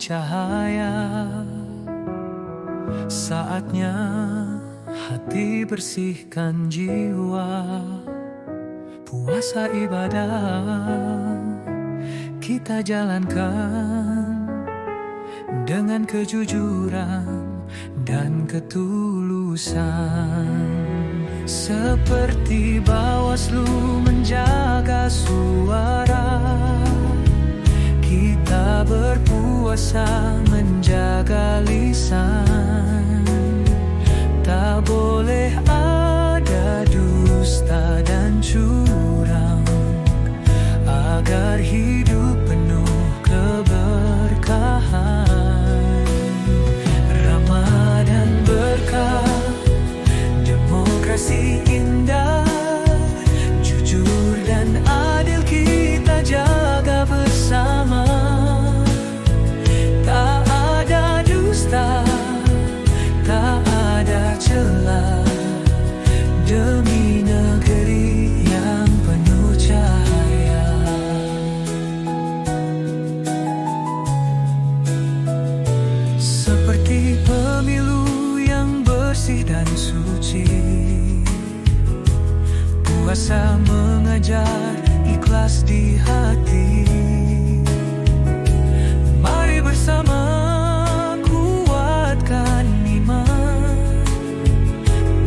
cahaya. Saatnya hati bersihkan jiwa, puasa ibadah kita jalankan dengan kejujuran dan ketulusan. Seperti Bawaslu menjaga suara, kita berpuasa menjaga lisan. Tak boleh ada dusta dan curang, agar hidup penuh keberkahan. Ramadan berkah, demokrasi indah, jujur dan adil kita jaga bersama. Tak ada dusta, tak ada celah, demi negeri yang penuh cahaya. Seperti pemilu yang bersih dan suci, puasa mengajar ikhlas di hati. Mari bersama kuatkan iman,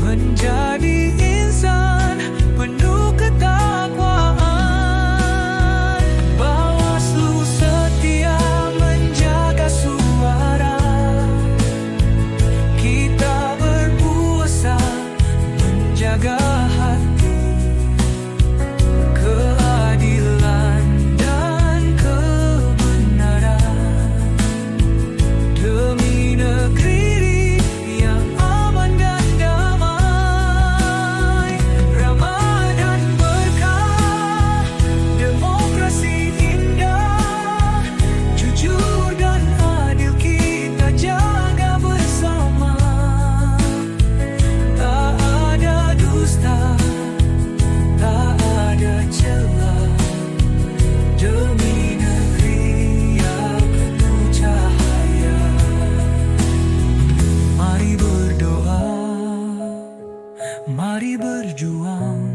menjadi insan penuh ketakwaan. Bawaslu setia menjaga suara, kita berpuasa menjaga hati. Keadilan dan kebenaran, demi negeri yang aman dan damai. Ramadan berkah, demokrasi indah, jujur dan adil kita jaga bersama. Tak ada dusta, tak ada celah, demi negeri yang penuh cahaya. Mari berdoa, mari berjuang,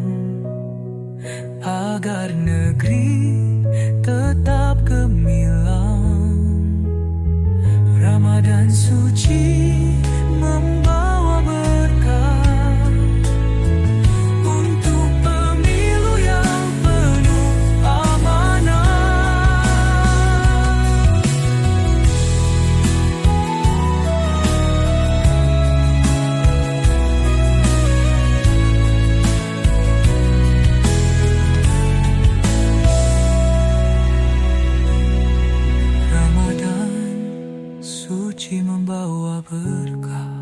agar negeri tetap gemilang. Ramadan suci membawa berkah untuk pemilu yang penuh amanah. Ramadan suci membawa berkah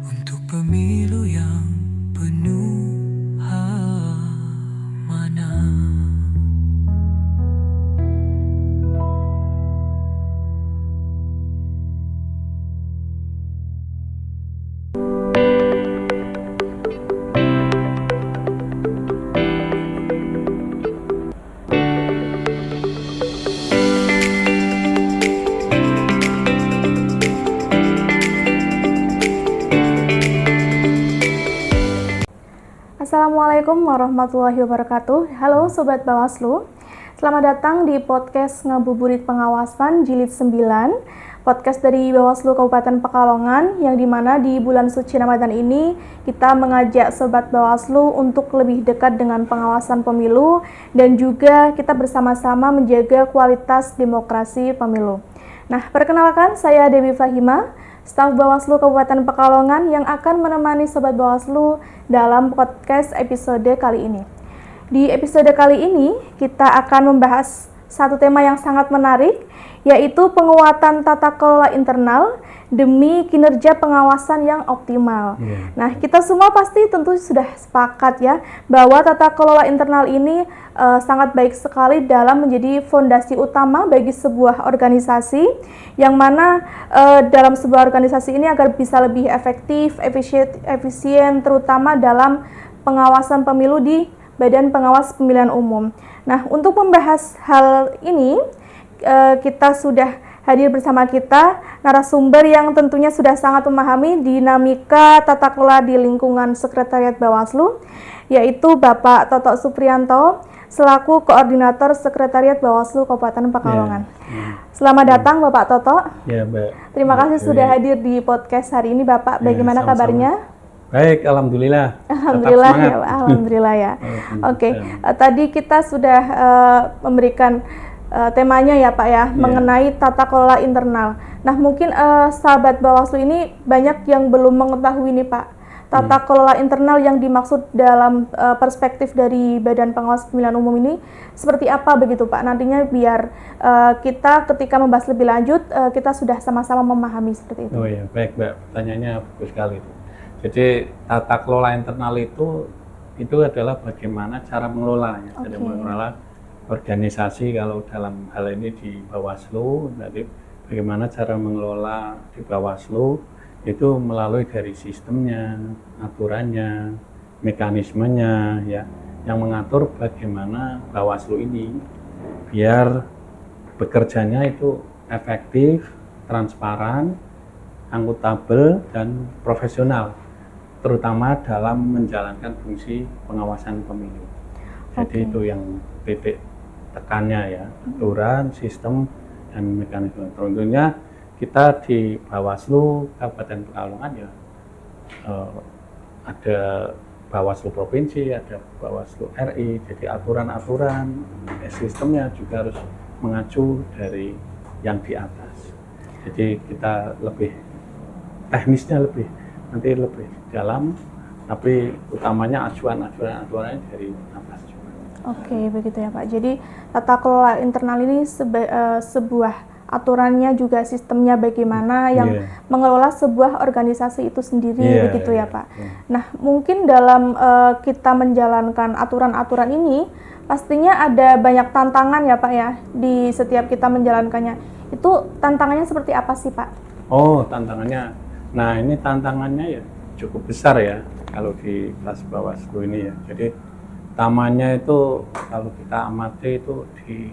untuk pemilu yang penuh amanah. Assalamualaikum warahmatullahi wabarakatuh. Halo Sobat Bawaslu, selamat datang di podcast Ngabuburit Pengawasan Jilid 9, podcast dari Bawaslu Kabupaten Pekalongan, yang dimana di bulan suci Ramadan ini kita mengajak Sobat Bawaslu untuk lebih dekat dengan pengawasan pemilu dan juga kita bersama-sama menjaga kualitas demokrasi pemilu. Nah, perkenalkan, saya Dewi Fahima, staf Bawaslu Kabupaten Pekalongan yang akan menemani Sobat Bawaslu dalam podcast episode kali ini. Di episode kali ini, kita akan membahas satu tema yang sangat menarik, yaitu penguatan tata kelola internal demi kinerja pengawasan yang optimal. Nah, kita semua pasti tentu sudah sepakat ya, bahwa tata kelola internal ini sangat baik sekali dalam menjadi fondasi utama bagi sebuah organisasi, yang mana dalam sebuah organisasi ini agar bisa lebih efektif, efisien, terutama dalam pengawasan pemilu di Badan Pengawas Pemilihan Umum. Nah, untuk membahas hal ini, kita sudah hadir bersama kita narasumber yang tentunya sudah sangat memahami dinamika tata kelola di lingkungan Sekretariat Bawaslu, yaitu Bapak Toto Supriyanto selaku Koordinator Sekretariat Bawaslu Kabupaten Pekalongan. Selamat datang Bapak Toto. Ya, Mbak. Terima kasih sudah hadir di podcast hari ini Bapak. Bagaimana sama-sama. kabarnya? Baik, alhamdulillah. Alhamdulillah ya, Pak. Alhamdulillah ya. Oke, tadi kita sudah memberikan temanya ya Pak ya, mengenai tata kelola internal. Nah mungkin sahabat Bawaslu ini banyak yang belum mengetahui nih Pak, tata kelola internal yang dimaksud dalam perspektif dari Badan Pengawas Pemilihan Umum ini seperti apa begitu Pak? Nantinya biar kita ketika membahas lebih lanjut, kita sudah sama-sama memahami seperti itu. Oh ya, baik Mbak, pertanyaannya bagus sekali. Jadi tata kelola internal itu adalah bagaimana cara mengelolanya, cara mengelola organisasi. Kalau dalam hal ini di Bawaslu, jadi bagaimana cara mengelola di Bawaslu itu melalui dari sistemnya, aturannya, mekanismenya, ya, yang mengatur bagaimana Bawaslu ini biar bekerjanya itu efektif, transparan, akuntabel dan profesional, terutama dalam menjalankan fungsi pengawasan pemilu. Jadi itu yang titik tekannya ya, aturan, sistem, dan mekanisme. Tentunya kita di Bawaslu Kabupaten Pekalongan ya ada Bawaslu Provinsi, ada Bawaslu RI, jadi aturan-aturan, sistemnya juga harus mengacu dari yang di atas. Jadi kita lebih teknisnya nanti lebih dalam, tapi utamanya aturannya dari atas juga. Oke, begitu ya Pak. Jadi tata kelola internal ini sebuah aturannya juga sistemnya bagaimana yang mengelola sebuah organisasi itu sendiri, begitu ya Pak. Nah, mungkin dalam kita menjalankan aturan-aturan ini pastinya ada banyak tantangan ya Pak ya di setiap kita menjalankannya. Itu tantangannya seperti apa sih Pak? Oh, tantangannya. Nah, ini tantangannya ya cukup besar ya kalau di kelas Bawaslu ini ya. Jadi utamanya itu kalau kita amati itu di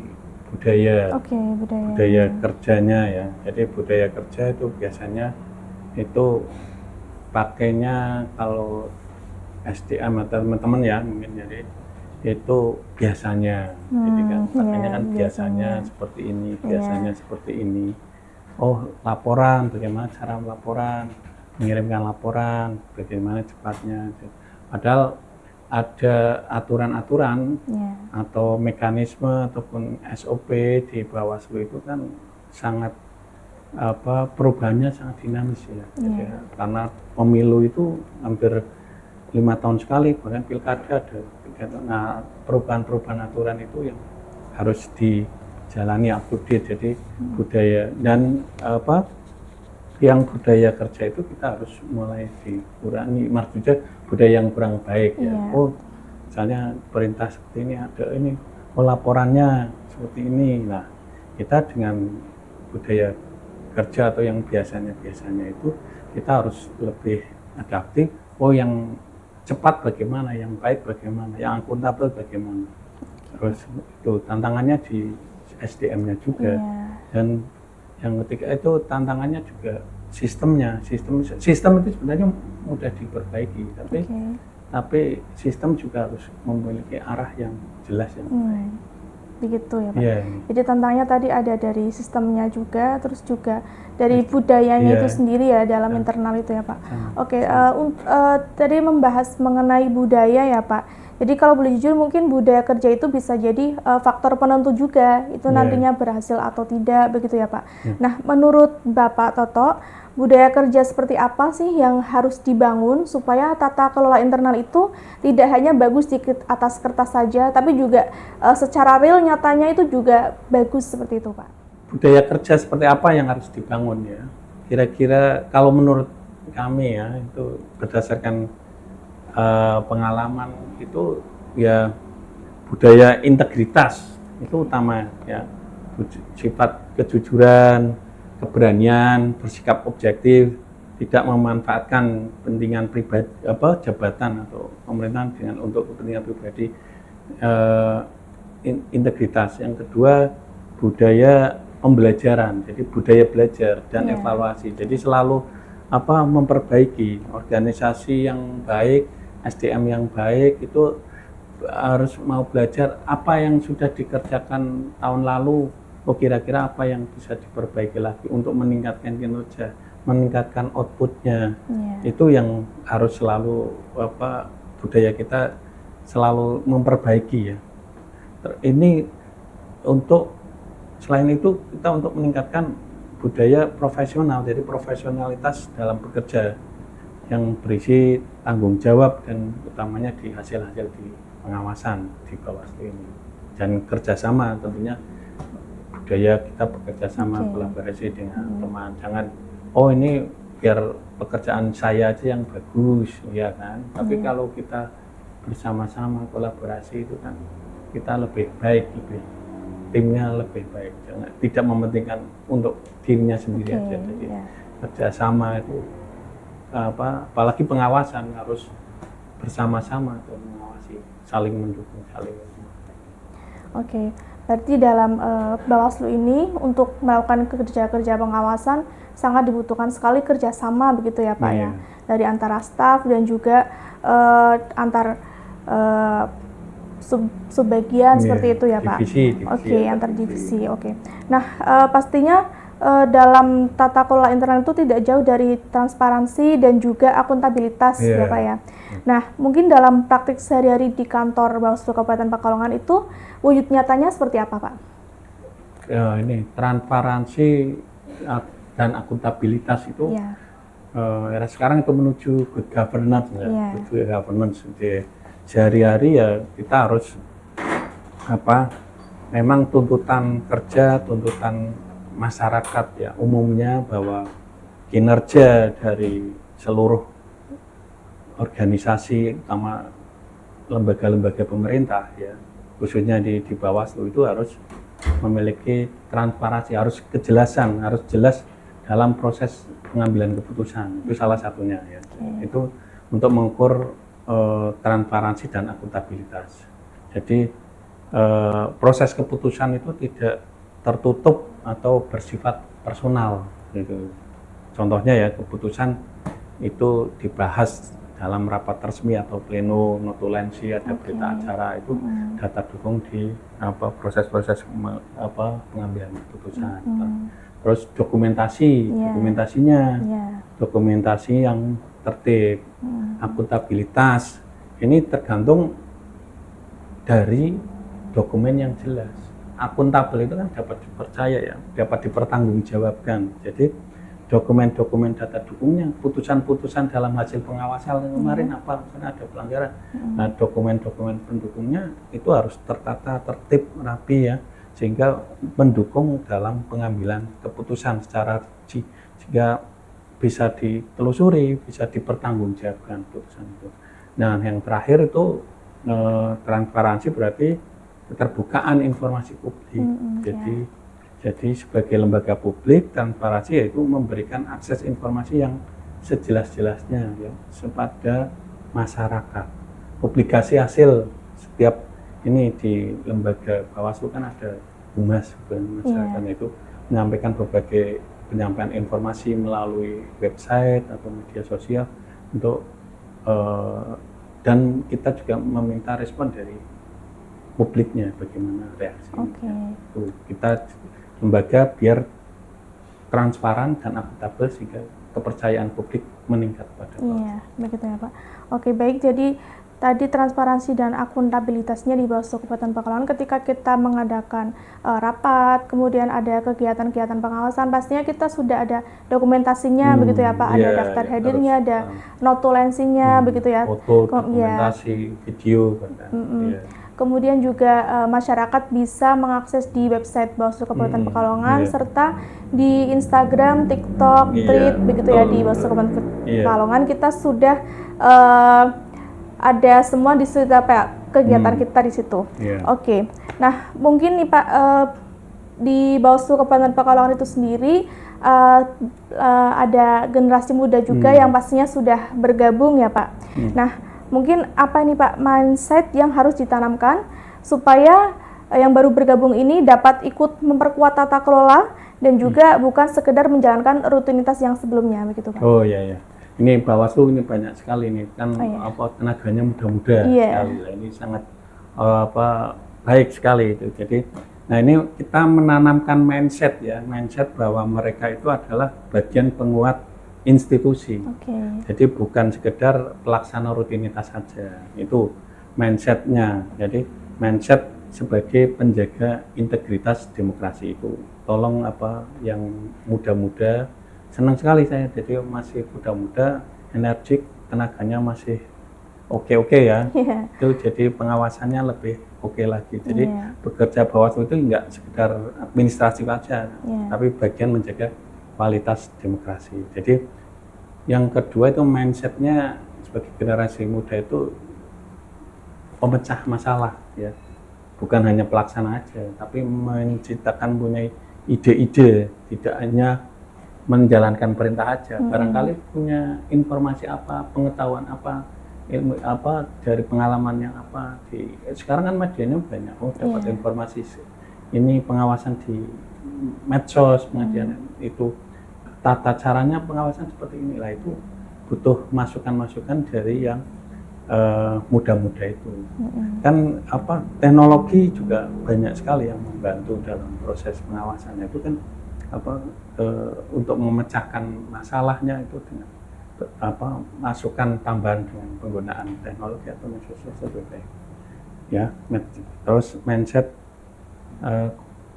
budaya. Budaya kerjanya ya. Jadi budaya kerja itu biasanya itu pakainya kalau SDM atau teman-teman ya mungkin, jadi itu biasanya. Jadi kan pakainya kan biasanya seperti ini, biasanya seperti ini. Oh, laporan, bagaimana cara melaporan, mengirimkan laporan, bagaimana cepatnya. Padahal ada aturan-aturan atau mekanisme ataupun SOP di Bawaslu itu kan sangat perubahannya sangat dinamis ya. Jadi, karena pemilu itu hampir 5 tahun sekali, bahkan pilkada ada 3 tahun. Nah, perubahan-perubahan aturan itu yang harus dijalani up to date. Jadi budaya dan yang budaya kerja itu kita harus mulai dikurangi, maksudnya budaya yang kurang baik ya. Oh, misalnya perintah seperti ini ada ini, laporannya seperti ini. Nah, kita dengan budaya kerja atau yang biasanya itu kita harus lebih adaptif. Oh, yang cepat bagaimana, yang baik bagaimana, yang akuntabel bagaimana. Terus itu tantangannya di SDM-nya juga. Dan yang ketiga itu tantangannya juga sistemnya. Sistem itu sebenarnya mudah diperbaiki, tapi sistem juga harus memiliki arah yang jelas yang baik. Begitu ya Pak. Jadi tantangannya tadi ada dari sistemnya juga, terus juga dari budayanya itu sendiri ya dalam internal itu ya Pak. Tadi membahas mengenai budaya ya Pak. Jadi kalau boleh jujur mungkin budaya kerja itu bisa jadi faktor penentu juga itu nantinya berhasil atau tidak, begitu ya Pak. Nah, menurut Bapak Toto, budaya kerja seperti apa sih yang harus dibangun supaya tata kelola internal itu tidak hanya bagus di atas kertas saja, tapi juga secara real nyatanya itu juga bagus seperti itu Pak? Budaya kerja seperti apa yang harus dibangun ya? Kira-kira kalau menurut kami ya, itu berdasarkan pengalaman itu ya budaya integritas itu utama ya, sifat kejujuran, keberanian, bersikap objektif, tidak memanfaatkan kepentingan pribadi jabatan atau pemerintahan untuk kepentingan pribadi, integritas. Yang kedua budaya pembelajaran, jadi budaya belajar dan Iya. evaluasi. Jadi selalu memperbaiki organisasi yang baik, SDM yang baik itu harus mau belajar apa yang sudah dikerjakan tahun lalu. Oh, kira-kira apa yang bisa diperbaiki lagi untuk meningkatkan kinerja, meningkatkan outputnya. Iya. Itu yang harus selalu budaya kita selalu memperbaiki ya. Ini untuk selain itu kita untuk meningkatkan budaya profesional, jadi profesionalitas dalam bekerja yang berisi tanggung jawab dan utamanya di hasil-hasil di pengawasan di Bawaslu ini, dan kerjasama tentunya budaya kita bekerja sama, kolaborasi dengan teman. Jangan ini biar pekerjaan saya aja yang bagus ya kan, tapi kalau kita bersama-sama kolaborasi itu kan kita lebih baik, timnya lebih baik. Jangan tidak mementingkan untuk dirinya sendiri aja. Jadi kerjasama itu apalagi pengawasan harus bersama-sama untuk mengawasi, saling mendukung, saling. Oke, berarti dalam Bawaslu ini untuk melakukan kerja-kerja pengawasan sangat dibutuhkan sekali kerjasama begitu ya Pak ya, dari antara staf dan juga antar subbagian seperti itu ya Pak. Divisi, Oke, antar divisi. Oke. Nah, pastinya dalam tata kelola internal itu tidak jauh dari transparansi dan juga akuntabilitas ya Pak ya. Nah, mungkin dalam praktik sehari-hari di kantor Bawaslu Kabupaten Pekalongan itu wujud nyatanya seperti apa Pak? Ini transparansi dan akuntabilitas itu era sekarang itu menuju good governance ya. Good governance di sehari-hari ya kita harus memang tuntutan kerja, tuntutan masyarakat ya umumnya bahwa kinerja dari seluruh organisasi utama lembaga-lembaga pemerintah ya khususnya di Bawaslu itu harus memiliki transparansi, harus kejelasan, harus jelas dalam proses pengambilan keputusan. Itu salah satunya ya. Itu untuk mengukur transparansi dan akuntabilitas. Jadi proses keputusan itu tidak tertutup atau bersifat personal gitu. Contohnya ya keputusan itu dibahas dalam rapat resmi atau pleno, notulensi, ada berita acara itu data dukung di proses-proses pengambilan keputusan. Terus dokumentasi yang tertib, akuntabilitas ini tergantung dari dokumen yang jelas. Akuntabel itu kan dapat dipercaya ya, dapat dipertanggungjawabkan. Jadi dokumen-dokumen data dukungnya, putusan-putusan dalam hasil pengawasan kemarin misalnya ada pelanggaran. Nah, dokumen-dokumen pendukungnya itu harus tertata, tertib, rapi ya, sehingga mendukung dalam pengambilan keputusan secara sehingga bisa ditelusuri, bisa dipertanggungjawabkan putusan itu. Nah, yang terakhir itu transparansi berarti keterbukaan informasi publik. Jadi sebagai lembaga publik, transparansi yaitu memberikan akses informasi yang sejelas-jelasnya ya kepada masyarakat. Publikasi hasil setiap ini di lembaga Bawaslu kan ada humas masyarakat itu menyampaikan berbagai penyampaian informasi melalui website atau media sosial untuk dan kita juga meminta respon dari publiknya bagaimana reaksinya. Kita lembaga biar transparan dan akuntabel sehingga kepercayaan publik meningkat pada Bawaslu. Iya, begitu ya Pak. Oke, baik. Jadi tadi transparansi dan akuntabilitasnya di Bawaslu Kabupaten Pekalongan ketika kita mengadakan rapat, kemudian ada kegiatan-kegiatan pengawasan, pastinya kita sudah ada dokumentasinya begitu ya Pak. Ada daftar hadirnya, ada notulensinya begitu ya. Foto, dokumentasi, video kan. Kemudian juga masyarakat bisa mengakses di website Bawaslu Kabupaten Pekalongan serta di Instagram, TikTok, Tweet begitu ya di Bawaslu Kabupaten Pekalongan kita sudah ada semua di situ Pak kegiatan kita di situ. Oke. Nah, mungkin nih Pak di Bawaslu Kabupaten Pekalongan itu sendiri ada generasi muda juga yang pastinya sudah bergabung ya Pak. Nah, mungkin apa nih Pak mindset yang harus ditanamkan supaya yang baru bergabung ini dapat ikut memperkuat tata kelola dan juga bukan sekedar menjalankan rutinitas yang sebelumnya, begitu Pak? Oh iya ya. Ini Bawaslu ini banyak sekali nih kan tenaganya muda-muda sekali. Ini sangat baik sekali itu. Jadi nah ini kita menanamkan mindset bahwa mereka itu adalah bagian penguat institusi. Jadi bukan sekedar pelaksana rutinitas saja. Itu mindsetnya. Jadi mindset sebagai penjaga integritas demokrasi itu. Tolong yang muda-muda, senang sekali saya jadi masih muda-muda, energik, tenaganya masih oke ya. Itu jadi pengawasannya lebih oke lagi. Jadi bekerja Bawaslu itu enggak sekedar administrasi saja, tapi bagian menjaga kualitas demokrasi. Jadi yang kedua itu mindsetnya sebagai generasi muda itu pemecah masalah ya. Bukan hanya pelaksana aja, tapi menciptakan punya ide-ide, tidak hanya menjalankan perintah aja. Barangkali punya informasi apa, pengetahuan apa, ilmu apa dari pengalaman yang apa. Sekarang kan medianya banyak, dapat informasi ini pengawasan di medsos, kemudian itu tata caranya pengawasan seperti inilah, itu butuh masukan-masukan dari yang muda-muda itu. Kan teknologi juga banyak sekali yang membantu dalam proses pengawasannya itu kan untuk memecahkan masalahnya itu dengan masukan tambahan dengan penggunaan teknologi atau sosial media ya. Terus mindset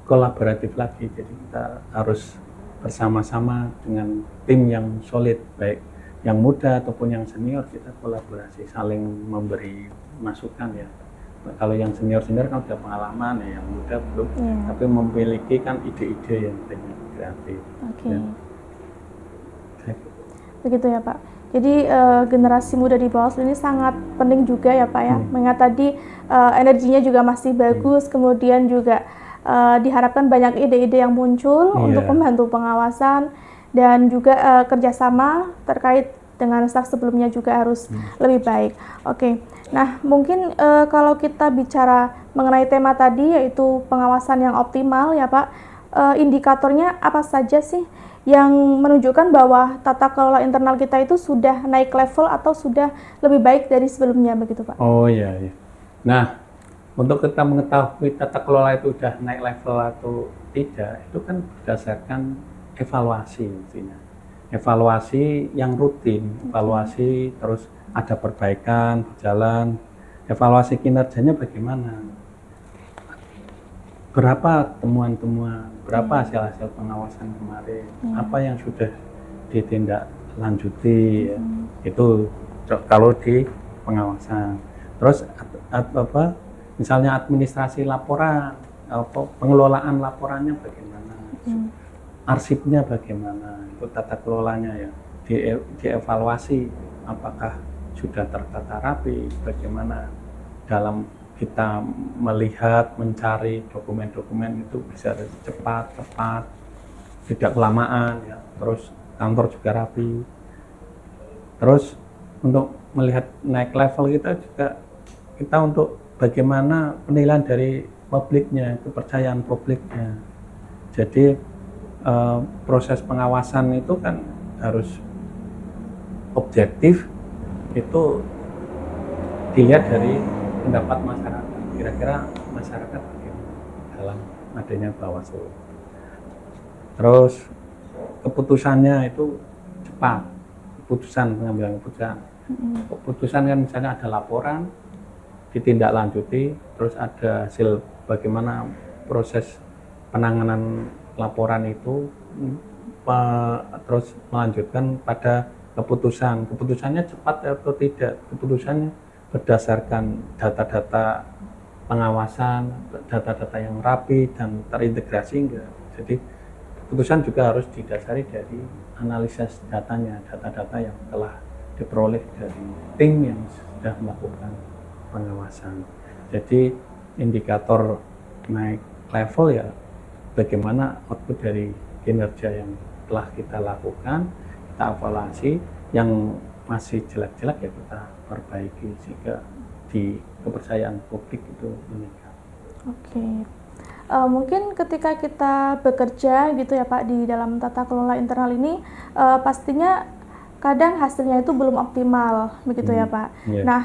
kolaboratif lagi, jadi kita harus bersama-sama dengan tim yang solid, baik yang muda ataupun yang senior, kita kolaborasi saling memberi masukan ya. Kalau yang senior kan sudah pengalaman ya, yang muda belum, tapi memiliki kan ide-ide yang banyak kreatif. Begitu ya Pak. Jadi generasi muda di Bawaslu ini sangat penting juga ya Pak ya. Mengingat tadi energinya juga masih bagus, kemudian juga diharapkan banyak ide-ide yang muncul untuk membantu pengawasan dan juga kerjasama terkait dengan staf sebelumnya juga harus lebih baik. Nah mungkin kalau kita bicara mengenai tema tadi yaitu pengawasan yang optimal ya Pak, indikatornya apa saja sih yang menunjukkan bahwa tata kelola internal kita itu sudah naik level atau sudah lebih baik dari sebelumnya, begitu Pak? Oh iya. Nah, untuk kita mengetahui tata kelola itu sudah naik level atau tidak, itu kan berdasarkan evaluasi intinya. Evaluasi yang rutin, evaluasi terus ada perbaikan, berjalan, evaluasi kinerjanya bagaimana, berapa temuan-temuan, berapa hasil-hasil pengawasan kemarin, apa yang sudah ditindaklanjuti, itu kalau di pengawasan. Terus misalnya administrasi laporan, pengelolaan laporannya bagaimana, arsipnya bagaimana, itu tata kelolanya ya, dievaluasi apakah sudah tertata rapi, bagaimana dalam kita melihat, mencari dokumen-dokumen itu bisa cepat, tepat, tidak kelamaan ya. Terus kantor juga rapi. Terus untuk melihat naik level kita juga, kita untuk bagaimana penilaian dari publiknya, kepercayaan publiknya. Jadi proses pengawasan itu kan harus objektif, itu dilihat dari pendapat masyarakat, kira-kira masyarakat bagaimana dalam adanya Bawaslu. Terus keputusannya itu cepat, pengambilan keputusan kan misalnya ada laporan, ditindaklanjuti, terus ada hasil bagaimana proses penanganan laporan itu, terus melanjutkan pada keputusannya cepat atau tidak, keputusannya berdasarkan data-data pengawasan, data-data yang rapi dan terintegrasi enggak. Jadi keputusan juga harus didasari dari analisis datanya, data-data yang telah diperoleh dari tim yang sudah melakukan pengawasan. Jadi indikator naik level ya bagaimana output dari kinerja yang telah kita lakukan, kita evaluasi, yang masih jelek-jelek ya kita perbaiki sehingga di kepercayaan publik itu meningkat. Oke. Mungkin ketika kita bekerja gitu ya Pak di dalam tata kelola internal ini, pastinya kadang hasilnya itu belum optimal begitu ya Pak. Iya. Nah,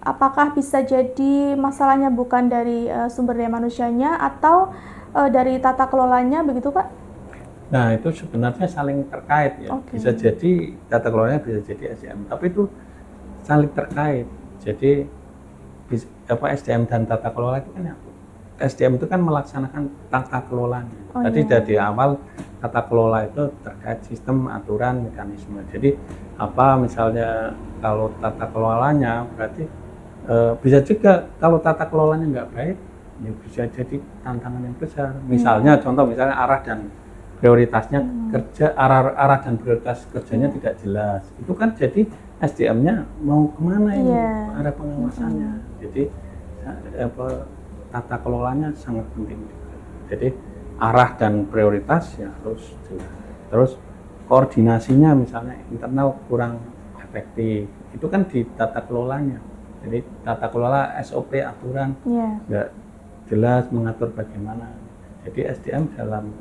apakah bisa jadi masalahnya bukan dari sumber daya manusianya atau dari tata kelolanya begitu Pak? Nah, itu sebenarnya saling terkait ya. Oke. Bisa jadi tata kelolanya, bisa jadi SDM, tapi itu saling terkait. Jadi SDM dan tata kelola itu kan nyambung. SDM itu kan melaksanakan tata kelolanya. Oh, Tadi iya. dari awal tata kelola itu terkait sistem, aturan, mekanisme. Jadi apa misalnya kalau tata kelolanya berarti bisa juga kalau tata kelolanya nggak baik, ya bisa jadi tantangan yang besar. Misalnya contoh misalnya arah dan prioritasnya kerja, arah dan prioritas kerjanya tidak jelas. Itu kan jadi SDM-nya mau kemana ini? Iya. Ada pengawasannya. Jadi tata kelolanya sangat penting juga. Jadi arah dan prioritas ya harus jelas. Terus koordinasinya misalnya internal kurang efektif, itu kan di tata kelolanya. Jadi tata kelola SOP aturan Iya. nggak jelas mengatur bagaimana. Jadi SDM dalam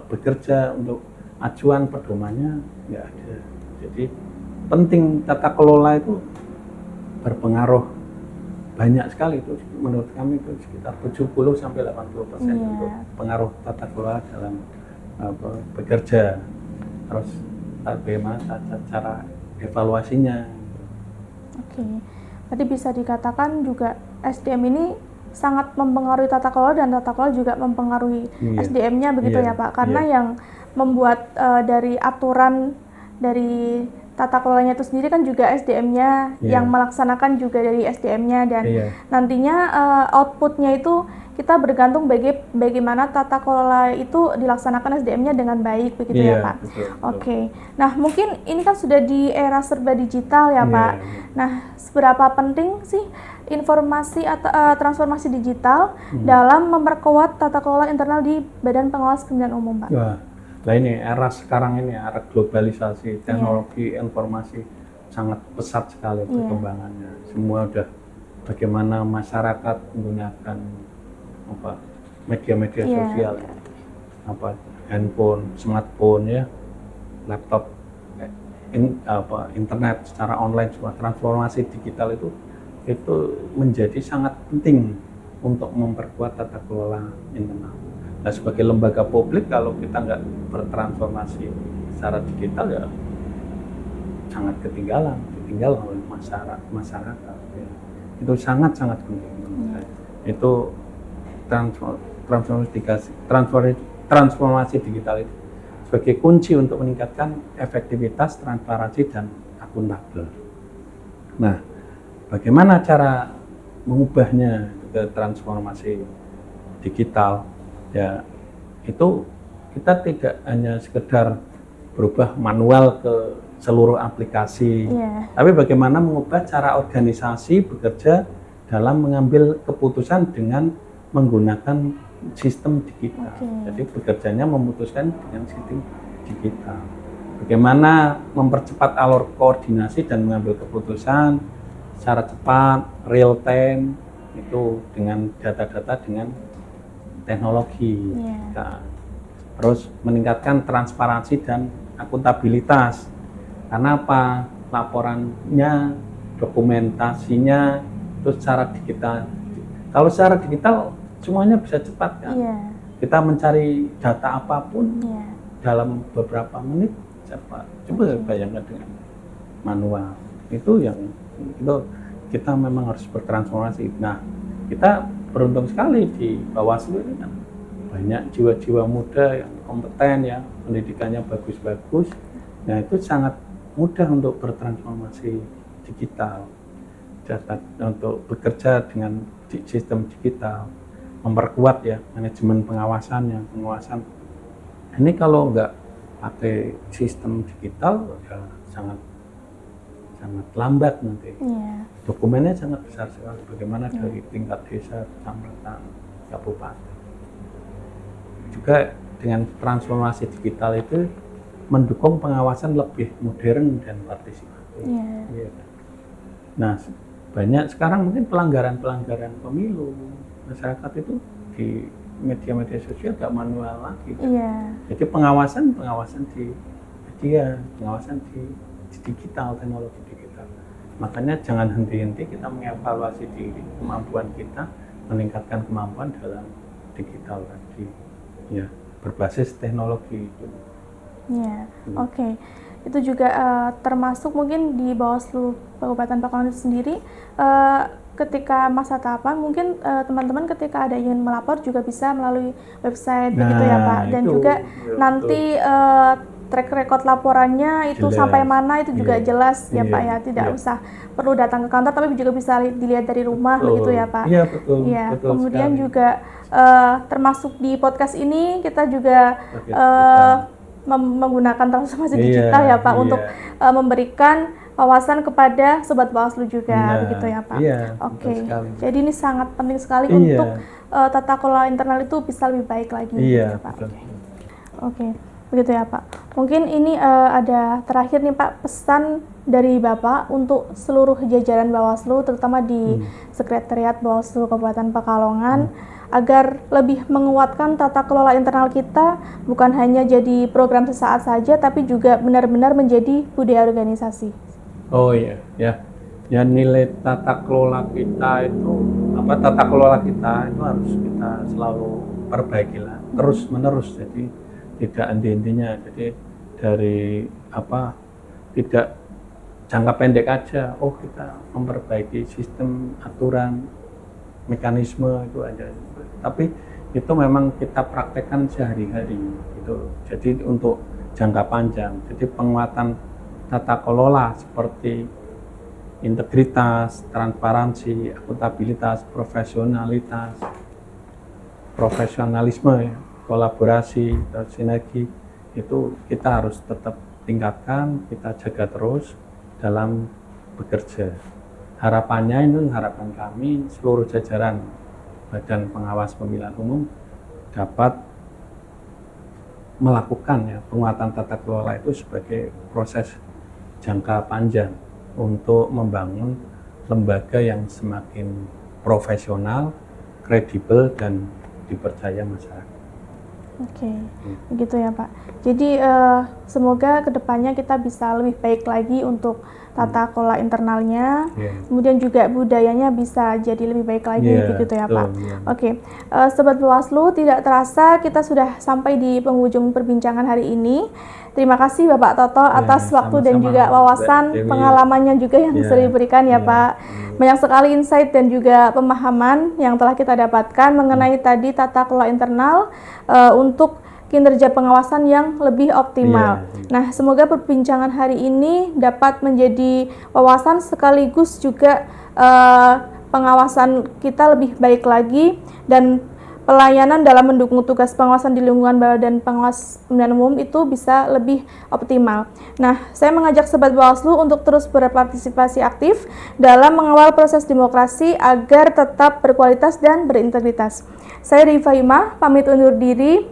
bekerja untuk acuan pedomannya nggak ada. Jadi penting tata kelola itu berpengaruh banyak sekali, itu menurut kami itu sekitar 70 sampai 80% untuk pengaruh tata kelola dalam bekerja. Terus bagaimana cara evaluasinya. Oke. Tadi bisa dikatakan juga SDM ini sangat mempengaruhi tata kelola dan tata kelola juga mempengaruhi SDM-nya begitu ya Pak. Karena yang membuat dari aturan dari tata kelolanya itu sendiri kan juga SDM-nya, yang melaksanakan juga dari SDM-nya, dan nantinya output-nya itu kita bergantung bagaimana tata kelola itu dilaksanakan SDM-nya dengan baik begitu ya Pak. Betul. Oke. Nah, mungkin ini kan sudah di era serba digital ya Pak. Nah, seberapa penting sih informasi atau transformasi digital dalam memperkuat tata kelola internal di Badan Pengawas Pemilihan Umum Pak? Nah ini era sekarang ini, era globalisasi, teknologi informasi sangat pesat sekali perkembangannya. Semua udah bagaimana masyarakat menggunakan media-media sosial, handphone, smartphone ya, laptop, internet secara online, semua transformasi digital itu menjadi sangat penting untuk memperkuat tata kelola internal. Nah, sebagai lembaga publik kalau kita nggak bertransformasi secara digital ya sangat ketinggalan oleh masyarakat. Ya. Itu sangat penting menurut saya. Itu transformasi digital itu sebagai kunci untuk meningkatkan efektivitas, transparansi, dan akuntabel. Nah, bagaimana cara mengubahnya ke transformasi digital? Ya, itu kita tidak hanya sekedar berubah manual ke seluruh aplikasi, tapi bagaimana mengubah cara organisasi bekerja dalam mengambil keputusan dengan menggunakan sistem digital. Jadi bekerjanya memutuskan dengan sistem digital. Bagaimana mempercepat alur koordinasi dan mengambil keputusan secara cepat, real time, itu dengan data-data dengan teknologi. Nah, terus meningkatkan transparansi dan akuntabilitas. Karena apa? Laporannya, dokumentasinya itu secara digital. Kalau secara digital semuanya bisa cepat kan? Kita mencari data apapun dalam beberapa menit cepat. Coba bayangkan dengan manual. Itu kita memang harus bertransformasi. Nah, kita beruntung sekali di Bawaslu ini kan banyak jiwa-jiwa muda yang kompeten ya, pendidikannya bagus-bagus. Nah, itu sangat mudah untuk bertransformasi digital, untuk bekerja dengan sistem digital, memperkuat ya manajemen pengawasan. Ini kalau nggak pakai sistem digital ya sangat lambat nanti. Dokumennya sangat besar sekali. Bagaimana dari tingkat desa, kecamatan, kabupaten. Juga dengan transformasi digital itu mendukung pengawasan lebih modern dan partisipatif. Nah, banyak sekarang mungkin pelanggaran pemilu masyarakat itu di media-media sosial nggak manual lagi. Iya. Jadi pengawasan di media, pengawasan di digital, teknologi digital. Makanya jangan henti-henti kita mengevaluasi diri, kemampuan kita, meningkatkan kemampuan dalam digital tadi. Ya, berbasis teknologi itu. Iya, oke. Itu juga termasuk mungkin di Bawaslu Kabupaten Pekalongan itu sendiri, ketika masa tahapan mungkin teman-teman ketika ada ingin melapor juga bisa melalui website begitu ya Pak, dan itu, juga betul. nanti track record laporannya itu Jelas. sampai mana itu juga Iya. jelas ya Iya. Pak ya, tidak Iya. usah perlu datang ke kantor tapi juga bisa dilihat dari rumah Betul. begitu ya Pak. Iya, betul. Iya, Betul kemudian sekali. juga termasuk di podcast ini kita juga menggunakan transformasi Iya, digital ya Pak iya. untuk memberikan wawasan kepada sobat Bawaslu juga Nah, begitu ya Pak. iya, Oke. betul sekali. Jadi ini sangat penting sekali Iya. untuk tata kelola internal itu bisa lebih baik lagi Iya, gitu, Pak. betul. Oke. Begitu ya Pak. Mungkin ini ada terakhir nih Pak, pesan dari Bapak untuk seluruh jajaran Bawaslu terutama di Sekretariat Bawaslu Kabupaten Pekalongan agar lebih menguatkan tata kelola internal kita, bukan hanya jadi program sesaat saja tapi juga benar-benar menjadi budaya organisasi. Oh iya, ya. Ya nilai tata kelola kita itu harus kita selalu perbaiki lah, terus menerus. Jadi tidak henti-hentinya. Jadi dari tidak jangka pendek aja. Oh kita memperbaiki sistem, aturan, mekanisme itu aja. Tapi itu memang kita praktekkan sehari-hari. Gitu. Jadi untuk jangka panjang. Jadi penguatan tata kelola seperti integritas, transparansi, akuntabilitas, profesionalisme, ya, kolaborasi, sinergi itu kita harus tetap tingkatkan, kita jaga terus dalam bekerja. Harapan kami seluruh jajaran Badan Pengawas Pemilihan Umum dapat melakukan ya penguatan tata kelola itu sebagai proses jangka panjang untuk membangun lembaga yang semakin profesional, kredibel dan dipercaya masyarakat. Oke, begitu ya Pak. Jadi semoga kedepannya kita bisa lebih baik lagi untuk tata kelola internalnya, kemudian juga budayanya bisa jadi lebih baik lagi, begitu ya Pak. Oke, Sobat Bawaslu, tidak terasa kita sudah sampai di penghujung perbincangan hari ini. Terima kasih Bapak Toto atas waktu dan juga wawasan pengalamannya juga yang sudah diberikan ya Pak. Banyak sekali insight dan juga pemahaman yang telah kita dapatkan mengenai tadi tata kelola internal untuk kinerja pengawasan yang lebih optimal. Nah, semoga perbincangan hari ini dapat menjadi wawasan sekaligus juga pengawasan kita lebih baik lagi dan pelayanan dalam mendukung tugas pengawasan di lingkungan Badan Pengawas Pemilihan Umum itu bisa lebih optimal. Nah, saya mengajak Sobat Bawaslu untuk terus berpartisipasi aktif dalam mengawal proses demokrasi agar tetap berkualitas dan berintegritas. Saya Rifa Hima, pamit undur diri.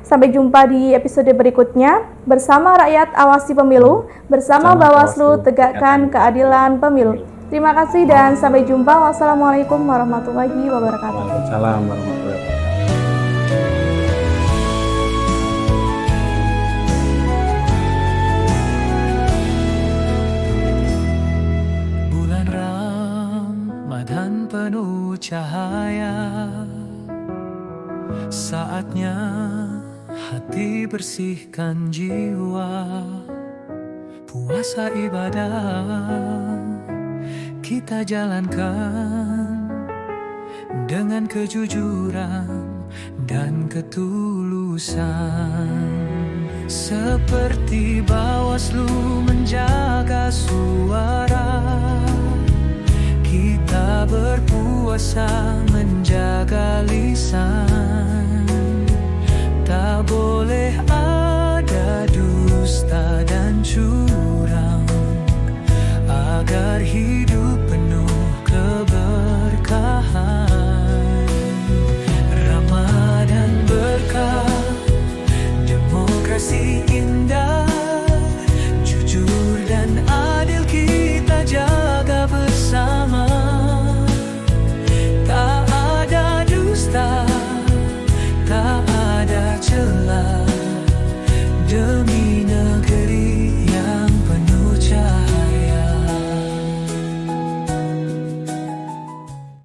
Sampai jumpa di episode berikutnya. Bersama rakyat awasi pemilu, bersama Bawaslu tegakkan keadilan pemilu. Terima kasih dan sampai jumpa. Wassalamualaikum warahmatullahi wabarakatuh. Waalaikumsalam warahmatullahi wabarakatuh. Bulan Ramadan penuh cahaya, saatnya hati bersihkan jiwa. Puasa ibadah kita jalankan dengan kejujuran dan ketulusan. Seperti Bawaslu menjaga suara, kita berpuasa menjaga lisan. Tak boleh ada dusta dan curang, agar hidup penuh keberkahan. Ramadan berkah, demokrasi indah, jujur dan adil kita jaga.